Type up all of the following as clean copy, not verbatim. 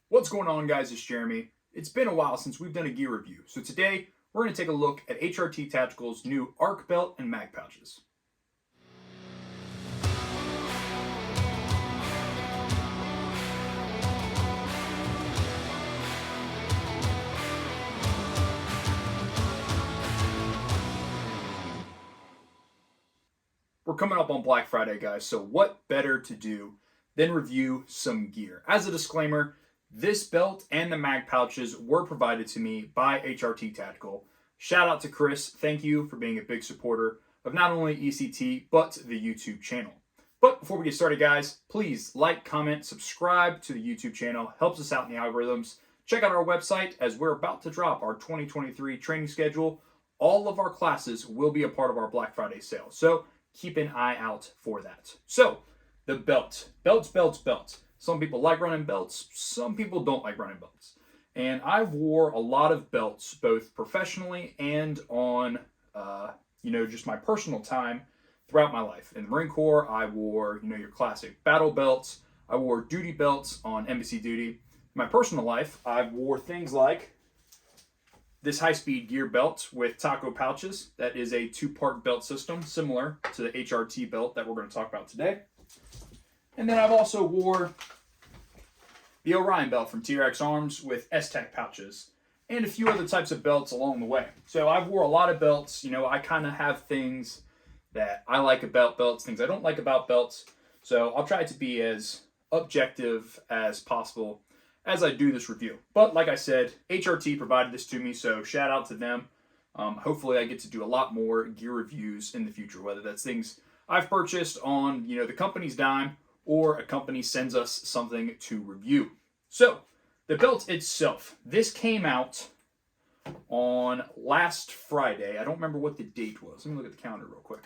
What's going on, guys? It's Jeremy. It's been a while since we've done a gear review, so today we're going to take a look at HRT Tactical's new ARC Belt and mag pouches. We're coming up on Black Friday, guys, so what better to do than review some gear? As a disclaimer, this belt and the mag pouches were provided to me by HRT Tactical. Shout out to Chris. Thank you for being a big supporter of not only ECT, but the YouTube channel. But before we get started, guys, please like, comment, subscribe to the YouTube channel. Helps us out in the algorithms. Check out our website as we're about to drop our 2023 training schedule. All of our classes will be a part of our Black Friday sale, so keep an eye out for that. So, the belt. Belts. Some people like running belts, some people don't like running belts. And I wore a lot of belts, both professionally and on, just my personal time throughout my life. In the Marine Corps, I wore, your classic battle belts. I wore duty belts on embassy duty. In my personal life, I wore things like this high-speed gear belt with taco pouches. That is a two-part belt system, similar to the HRT belt that we're going to talk about today. And then I've also wore the Orion belt from TRX Arms with S-Tech pouches and a few other types of belts along the way. So I've wore a lot of belts. I kind of have things that I like about belts, things I don't like about belts. So I'll try to be as objective as possible as I do this review. But like I said, HRT provided this to me, so shout out to them. Hopefully I get to do a lot more gear reviews in the future, whether that's things I've purchased on the company's dime or a company sends us something to review. So the belt itself, this came out on last Friday. I don't remember what the date was. Let me look at the calendar real quick.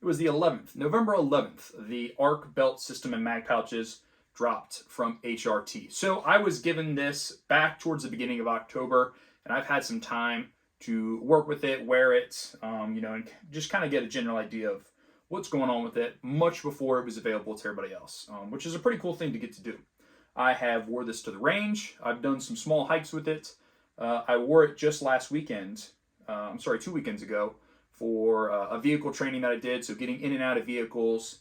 It was the 11th, November 11th, the ARC belt system and mag pouches dropped from HRT. So I was given this back towards the beginning of October, and I've had some time to work with it, wear it, and just kind of get a general idea of what's going on with it much before it was available to everybody else, which is a pretty cool thing to get to do. I have wore this to the range. I've done some small hikes with it. I wore it just last weekend, 2 weekends ago, for a vehicle training that I did, so getting in and out of vehicles,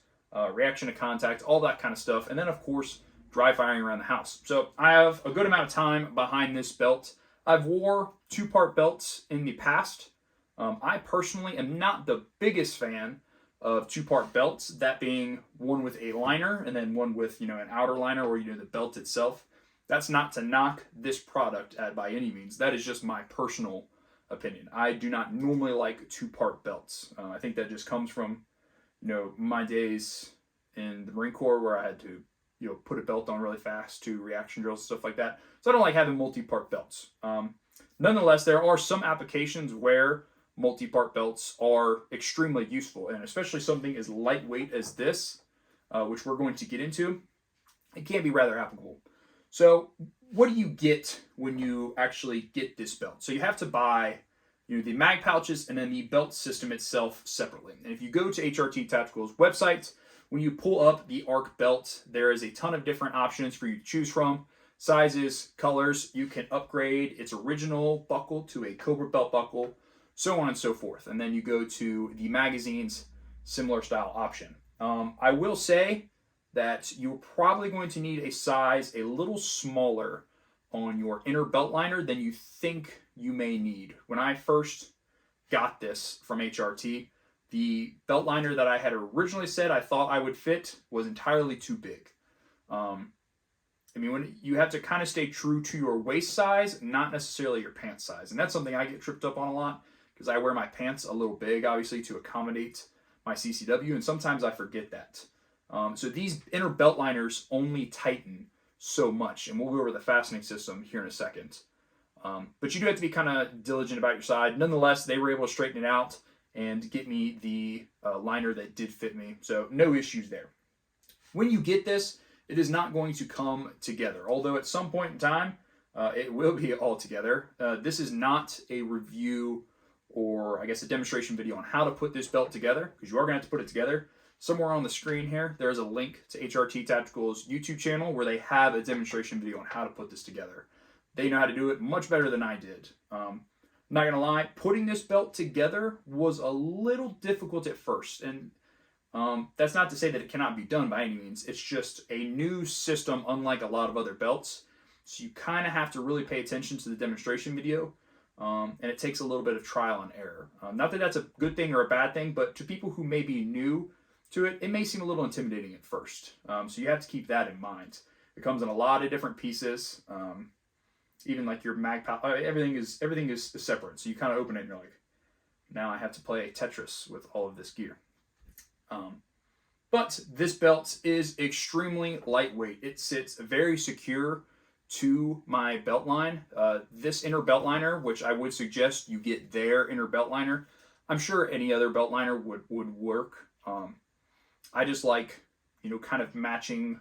reaction to contact, all that kind of stuff. And then, of course, dry firing around the house. So I have a good amount of time behind this belt. I've wore two-part belts in the past. I personally am not the biggest fan of two-part belts, that being one with a liner and then one with, an outer liner or, the belt itself. That's not to knock this product by any means. That is just my personal opinion. I do not normally like two-part belts. I think that just comes from my days in the Marine Corps where I had to, put a belt on really fast to reaction drills and stuff like that. So I don't like having multi-part belts. Nonetheless, there are some applications where multi-part belts are extremely useful, and especially something as lightweight as this, which we're going to get into, it can be rather applicable. So what do you get when you actually get this belt? So you have to buy the mag pouches and then the belt system itself separately. And if you go to HRT Tactical's website, when you pull up the ARC belt, there is a ton of different options for you to choose from. Sizes, colors, you can upgrade its original buckle to a Cobra belt buckle, so on and so forth. And then you go to the magazine's similar style option. I will say that you're probably going to need a size a little smaller on your inner belt liner than you think you may need. When I first got this from HRT, the belt liner that I had originally said I thought I would fit was entirely too big. When you have to kind of stay true to your waist size, not necessarily your pant size. And that's something I get tripped up on a lot because I wear my pants a little big, obviously, to accommodate my CCW, and sometimes I forget that. So these inner belt liners only tighten so much, and we'll go over the fastening system here in a second. But you do have to be kind of diligent about your side. Nonetheless, they were able to straighten it out and get me the liner that did fit me, so no issues there. When you get this, it is not going to come together, although at some point in time, it will be all together. This is not a review or, I guess, a demonstration video on how to put this belt together, because you are going to have to put it together. somewhere on the screen here, there's a link to HRT Tactical's YouTube channel where they have a demonstration video on how to put this together. They know how to do it much better than I did. I'm not going to lie, putting this belt together was a little difficult at first. And that's not to say that it cannot be done by any means. It's just a new system, unlike a lot of other belts. So you kind of have to really pay attention to the demonstration video. And it takes a little bit of trial and error. Not that that's a good thing or a bad thing, but to people who may be new to it, it may seem a little intimidating at first. So you have to keep that in mind. It comes in a lot of different pieces. Even like your mag pouch, everything is separate. So you kind of open it and you're like, now I have to play Tetris with all of this gear. But this belt is extremely lightweight. It sits very secure to my belt line. This inner belt liner, which I would suggest you get their inner belt liner. I'm sure any other belt liner would work. I just like, kind of matching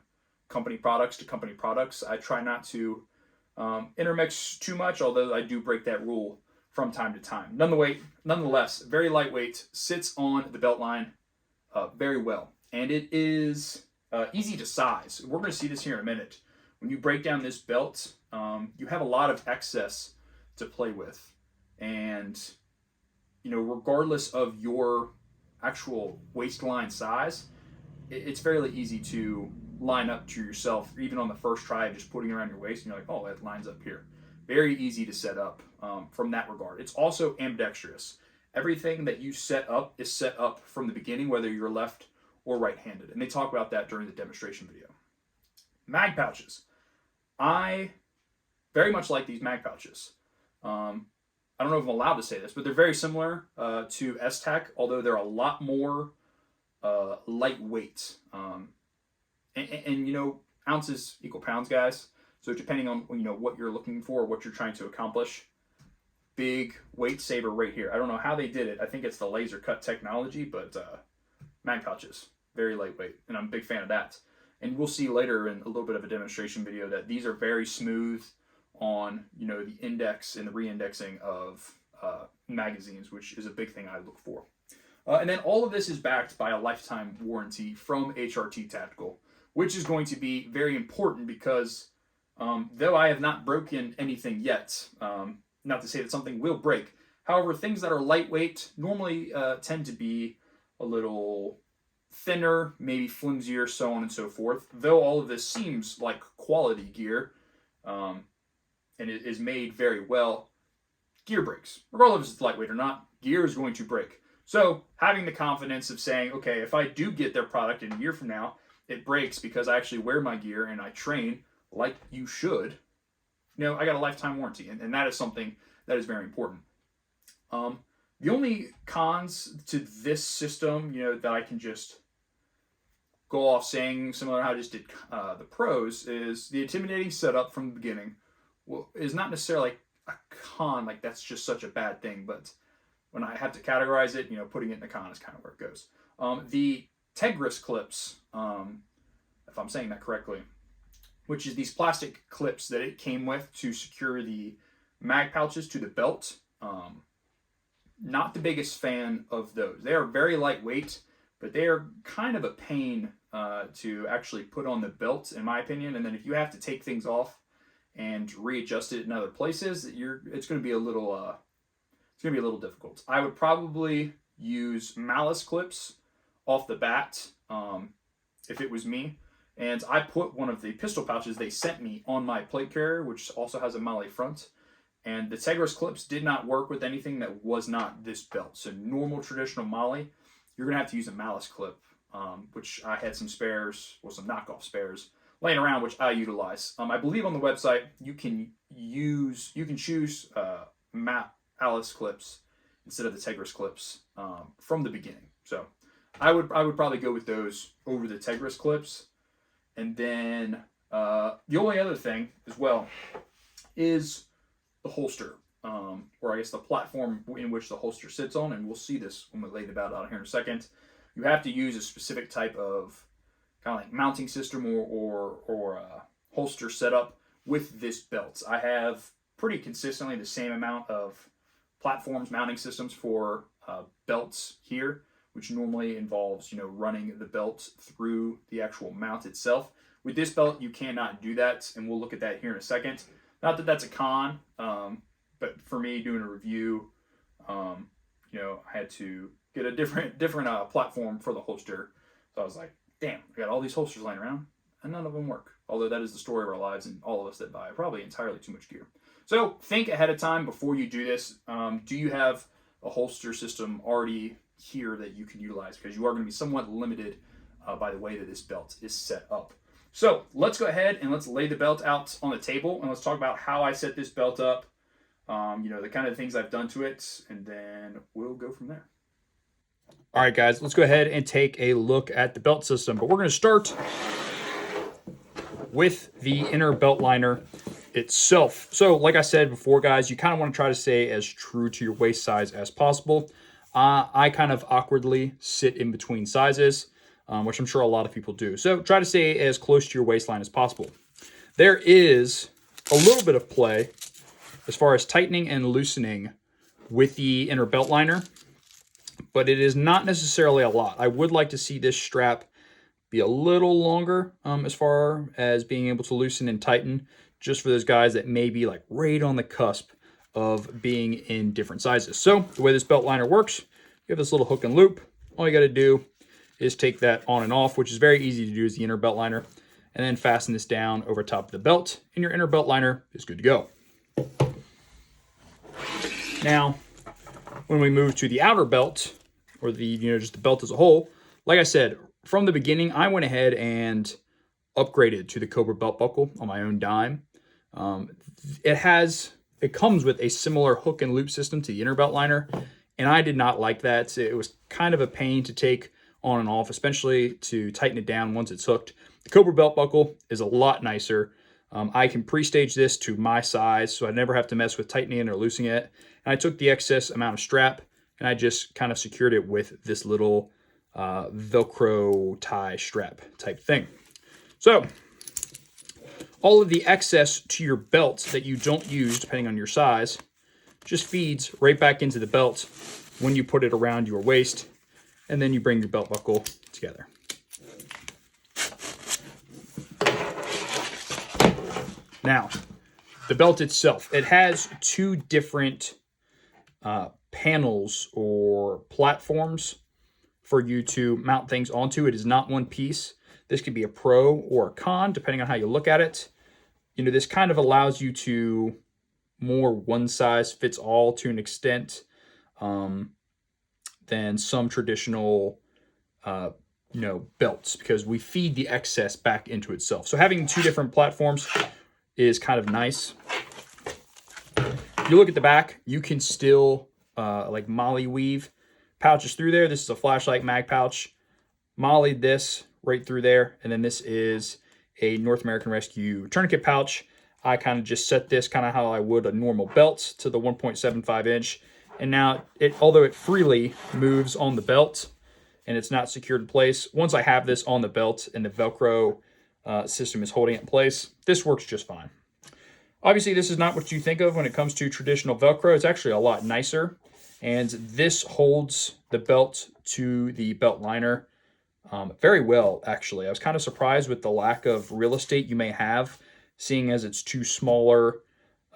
company products to company products. I try not to intermix too much, although I do break that rule from time to time. Nonetheless, very lightweight, sits on the belt line very well. And it is easy to size. We're going to see this here in a minute. When you break down this belt, you have a lot of excess to play with. And, regardless of your actual waistline size, it's fairly easy to line up to yourself, even on the first try, just putting it around your waist, and you're like, oh, it lines up here. Very easy to set up from that regard. It's also ambidextrous. Everything that you set up is set up from the beginning, whether you're left or right-handed. And they talk about that during the demonstration video. Mag pouches. I very much like these mag pouches. I don't know if I'm allowed to say this, but they're very similar to S-Tac, although they're a lot more lightweight. And ounces equal pounds, guys. So depending on what you're looking for, what you're trying to accomplish, big weight saver right here. I don't know how they did it. I think it's the laser cut technology, but mag pouches, very lightweight, and I'm a big fan of that. And we'll see later in a little bit of a demonstration video that these are very smooth on the index and the re-indexing of magazines, which is a big thing I look for. And then all of this is backed by a lifetime warranty from HRT Tactical, which is going to be very important because though I have not broken anything yet, not to say that something will break, however, things that are lightweight normally tend to be a little thinner, maybe flimsier, so on and so forth. Though all of this seems like quality gear, and it is made very well, gear breaks. Regardless if it's lightweight or not, gear is going to break. So having the confidence of saying, okay, if I do get their product in a year from now, it breaks because I actually wear my gear and I train like you should, I got a lifetime warranty. And that is something that is very important. The only cons to this system, that I can just go off saying, similar to how I just did the pros, is the intimidating setup from the beginning is not necessarily a con, like that's just such a bad thing, but when I have to categorize it, putting it in the con is kind of where it goes. The Tegris clips, if I'm saying that correctly, which is these plastic clips that it came with to secure the mag pouches to the belt. Not the biggest fan of those. They are very lightweight, but they are kind of a pain to actually put on the belt, in my opinion. And then if you have to take things off and readjust it in other places, it's going to be a little difficult. I would probably use malice clips off the bat if it was me. And I put one of the pistol pouches they sent me on my plate carrier, which also has a Mali front. And the Tegris clips did not work with anything that was not this belt. So normal traditional Mali, you're going to have to use a malice clip, which I had some spares, or some knockoff spares, laying around, which I utilize. I believe on the website you can choose malice clips instead of the Tegris clips from the beginning. So I would probably go with those over the Tegris clips. And then the only other thing as well is the holster, or I guess the platform in which the holster sits on, and we'll see this when we lay the belt out here in a second. You have to use a specific type of kind of like mounting system or holster setup with this belt. I have pretty consistently the same amount of platforms, mounting systems for belts here. which normally involves, running the belt through the actual mount itself. With this belt, you cannot do that, and we'll look at that here in a second. Not that that's a con, but for me, doing a review, I had to get a different platform for the holster. So I was like, damn, I got all these holsters lying around, and none of them work. Although that is the story of our lives, and all of us that buy probably entirely too much gear. So think ahead of time before you do this. Do you have a holster system already here that you can utilize? Because you are going to be somewhat limited by the way that this belt is set up. So let's go ahead and let's lay the belt out on the table, and let's talk about how I set this belt up, the kind of things I've done to it, and then we'll go from there. All right, guys, let's go ahead and take a look at the belt system, but we're going to start with the inner belt liner itself. So like I said before, guys, you kind of want to try to stay as true to your waist size as possible. I kind of awkwardly sit in between sizes, which I'm sure a lot of people do. So try to stay as close to your waistline as possible. There is a little bit of play as far as tightening and loosening with the inner belt liner, but it is not necessarily a lot. I would like to see this strap be a little longer as far as being able to loosen and tighten, just for those guys that may be like right on the cusp of being in different sizes. So the way this belt liner works, you have this little hook and loop. All you got to do is take that on and off, which is very easy to do as the inner belt liner, and then fasten this down over top of the belt, and your inner belt liner is good to go. Now, when we move to the outer belt, or the, just the belt as a whole, like I said, from the beginning, I went ahead and upgraded to the Cobra belt buckle on my own dime. It comes with a similar hook and loop system to the inner belt liner, and I did not like that. It was kind of a pain to take on and off, especially to tighten it down once it's hooked. The Cobra belt buckle is a lot nicer. I can pre-stage this to my size, so I never have to mess with tightening it or loosening it. And I took the excess amount of strap, and I just kind of secured it with this little Velcro tie strap type thing. So all of the excess to your belt that you don't use, depending on your size, just feeds right back into the belt when you put it around your waist, and then you bring your belt buckle together. Now, the belt itself, it has two different panels or platforms for you to mount things onto. It is not one piece. This could be a pro or a con, depending on how you look at it. This kind of allows you to more one size fits all to an extent than some traditional, belts, because we feed the excess back into itself. So having two different platforms is kind of nice. If you look at the back, you can still like molly weave pouches through there. This is a flashlight mag pouch. Mollied this right through there, and then this is a North American Rescue tourniquet pouch. I kind of just set this kind of how I would a normal belt to the 1.75 inch. And now, although it freely moves on the belt and it's not secured in place, once I have this on the belt and the Velcro system is holding it in place, this works just fine. Obviously, this is not what you think of when it comes to traditional Velcro. It's actually a lot nicer. And this holds the belt to the belt liner very well, actually. I was kind of surprised with the lack of real estate you may have, seeing as it's two smaller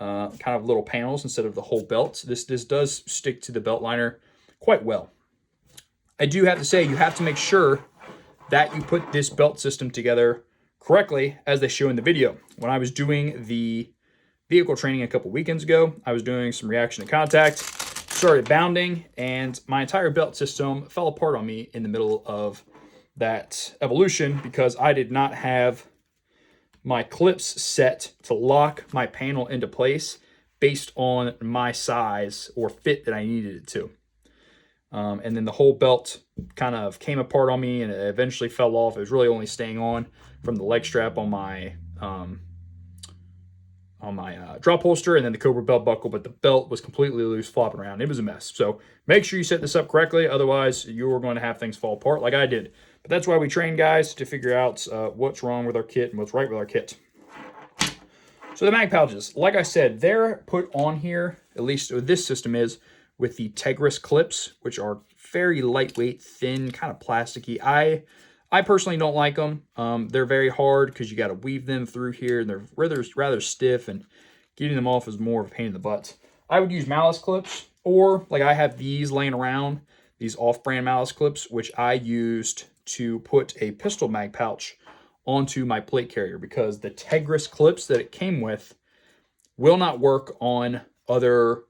kind of little panels instead of the whole belt. This does stick to the belt liner quite well. I do have to say, you have to make sure that you put this belt system together correctly, as they show in the video. When I was doing the vehicle training a couple weekends ago, I was doing some reaction to contact, started bounding, and my entire belt system fell apart on me in the middle of that evolution because I did not have my clips set to lock my panel into place based on my size or fit that I needed it to. And then the whole belt kind of came apart on me and it eventually fell off. It was really only staying on from the leg strap on my drop holster and then the Cobra belt buckle, but the belt was completely loose, flopping around. It was a mess. So make sure you set this up correctly. Otherwise, you're going to have things fall apart like I did. But that's why we train guys, to figure out what's wrong with our kit and what's right with our kit. So the mag pouches, like I said, they're put on here, at least this system is, with the Tegris clips, which are very lightweight, thin, kind of plasticky. I personally don't like them. They're very hard because you got to weave them through here, and they're rather stiff, and getting them off is more of a pain in the butt. I would use malice clips, or like I have these laying around, these off-brand malice clips, which I used to put a pistol mag pouch onto my plate carrier, because the Tegris clips that it came with will not work on other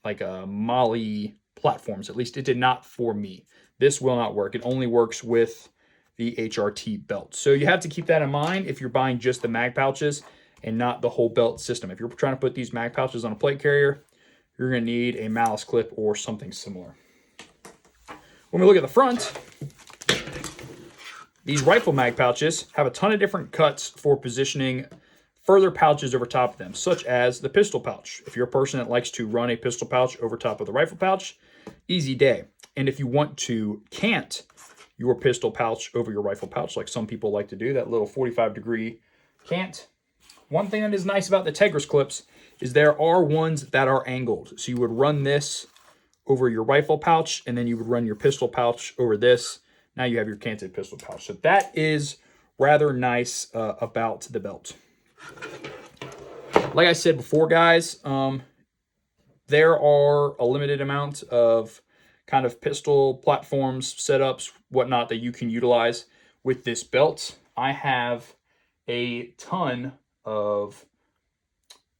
like Molly platforms. At least it did not for me. This will not work. It only works with the HRT belt. So you have to keep that in mind if you're buying just the mag pouches and not the whole belt system. If you're trying to put these mag pouches on a plate carrier, you're going to need a malice clip or something similar. When we look at the front, these rifle mag pouches have a ton of different cuts for positioning further pouches over top of them, such as the pistol pouch. If you're a person that likes to run a pistol pouch over top of the rifle pouch, easy day. And if you want to cant your pistol pouch over your rifle pouch, like some people like to do, that little 45-degree cant, one thing that is nice about the Tegris clips is there are ones that are angled. So you would run this over your rifle pouch, and then you would run your pistol pouch over this. Now you have your canted pistol pouch. So that is rather nice about the belt. Like I said before, guys, there are a limited amount of kind of pistol platforms, setups, whatnot that you can utilize with this belt. I have a ton of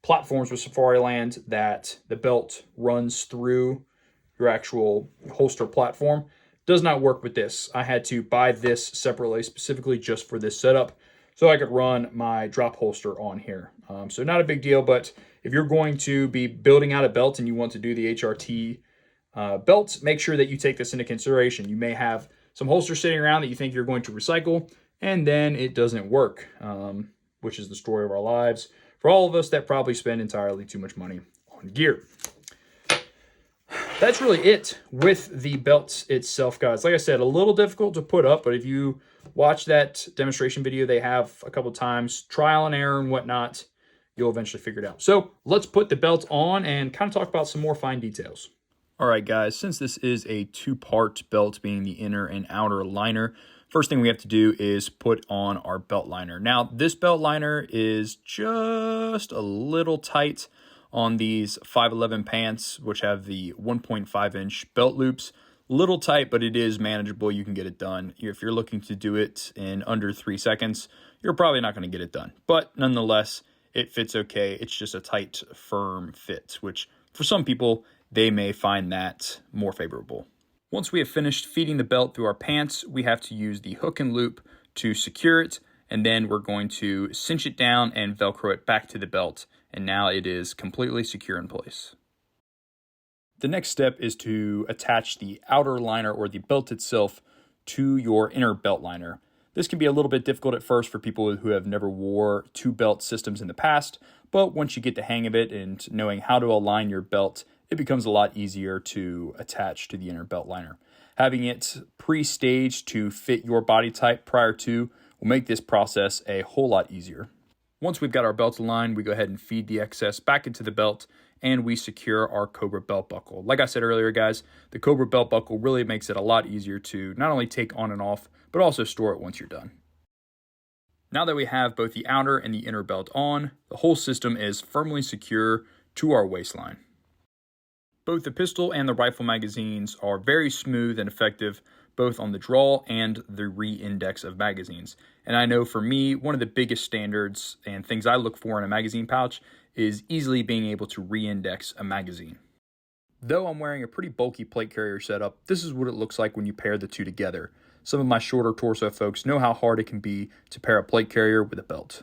platforms with Safariland that the belt runs through your actual holster platform. Does not work with this. I had to buy this separately, specifically just for this setup, so I could run my drop holster on here. So not a big deal, but if you're going to be building out a belt and you want to do the HRT belt, make sure that you take this into consideration. You may have some holsters sitting around that you think you're going to recycle, and then it doesn't work, which is the story of our lives for all of us that probably spend entirely too much money on gear. That's really it with the belt itself, guys. Like I said, a little difficult to put up, but if you watch that demonstration video they have a couple times, trial and error and whatnot, you'll eventually figure it out. So let's put the belt on and kind of talk about some more fine details. All right, guys, since this is a two-part belt, being the inner and outer liner, first thing we have to do is put on our belt liner. Now, this belt liner is just a little tight on these 511 pants, which have the 1.5-inch belt loops. Little tight, but it is manageable. You can get it done. If you're looking to do it in under 3 seconds, you're probably not going to get it done. But nonetheless, it fits okay. It's just a tight, firm fit, which for some people, they may find that more favorable. Once we have finished feeding the belt through our pants, we have to use the hook and loop to secure it, and then we're going to cinch it down and Velcro it back to the belt, and now it is completely secure in place. The next step is to attach the outer liner or the belt itself to your inner belt liner. This can be a little bit difficult at first for people who have never wore two belt systems in the past, but once you get the hang of it and knowing how to align your belt, it becomes a lot easier to attach to the inner belt liner. Having it pre-staged to fit your body type prior to will make this process a whole lot easier. Once we've got our belt aligned, we go ahead and feed the excess back into the belt, and we secure our Cobra belt buckle. Like I said earlier, guys, the Cobra belt buckle really makes it a lot easier to not only take on and off, but also store it once you're done. Now that we have both the outer and the inner belt on, the whole system is firmly secure to our waistline. Both the pistol and the rifle magazines are very smooth and effective, both on the draw and the re-index of magazines. And I know for me, one of the biggest standards and things I look for in a magazine pouch is easily being able to re-index a magazine. Though I'm wearing a pretty bulky plate carrier setup, this is what it looks like when you pair the two together. Some of my shorter torso folks know how hard it can be to pair a plate carrier with a belt.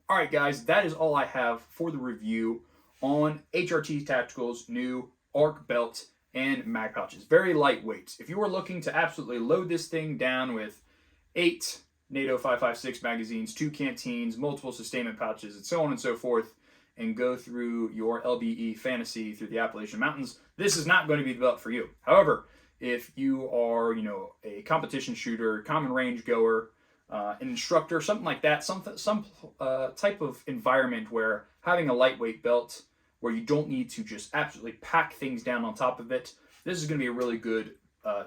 All right, guys, that is all I have for the review on HRT Tactical's new ARC Belt and mag pouches. Very lightweight. If you are looking to absolutely load this thing down with 8 NATO 5.56 magazines, 2 canteens, multiple sustainment pouches, and so on and so forth, and go through your LBE fantasy through the Appalachian Mountains, this is not going to be the belt for you. However, if you are, a competition shooter, common range goer, an instructor, something like that, some type of environment where having a lightweight belt where you don't need to just absolutely pack things down on top of it, this is going to be a really good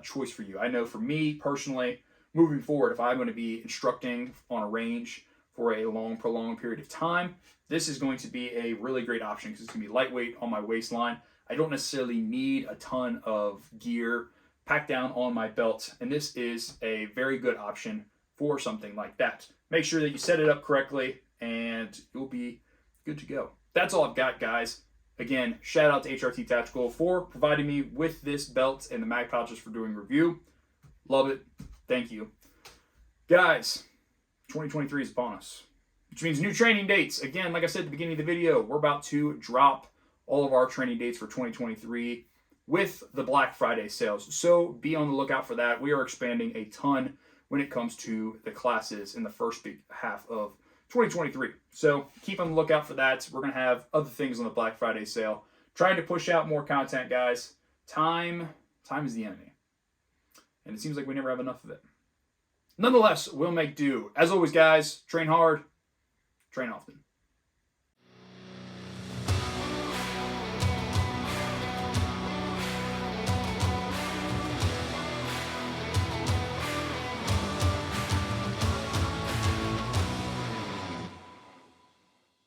choice for you. I know for me personally, moving forward, if I'm going to be instructing on a range for a long, prolonged period of time, this is going to be a really great option because it's going to be lightweight on my waistline. I don't necessarily need a ton of gear packed down on my belt, and this is a very good option for something like that. Make sure that you set it up correctly, and you'll be good to go. That's all I've got, guys. Again, shout out to HRT Tactical for providing me with this belt and the mag pouches for doing review. Love it. Thank you. Guys, 2023 is upon us, which means new training dates. Again, like I said at the beginning of the video, we're about to drop all of our training dates for 2023 with the Black Friday sales. So be on the lookout for that. We are expanding a ton when it comes to the classes in the first big half of 2023. So keep on the lookout for that. We're going to have other things on the Black Friday sale. Trying to push out more content, guys. Time is the enemy. And it seems like we never have enough of it. Nonetheless, we'll make do. As always, guys, train hard, train often.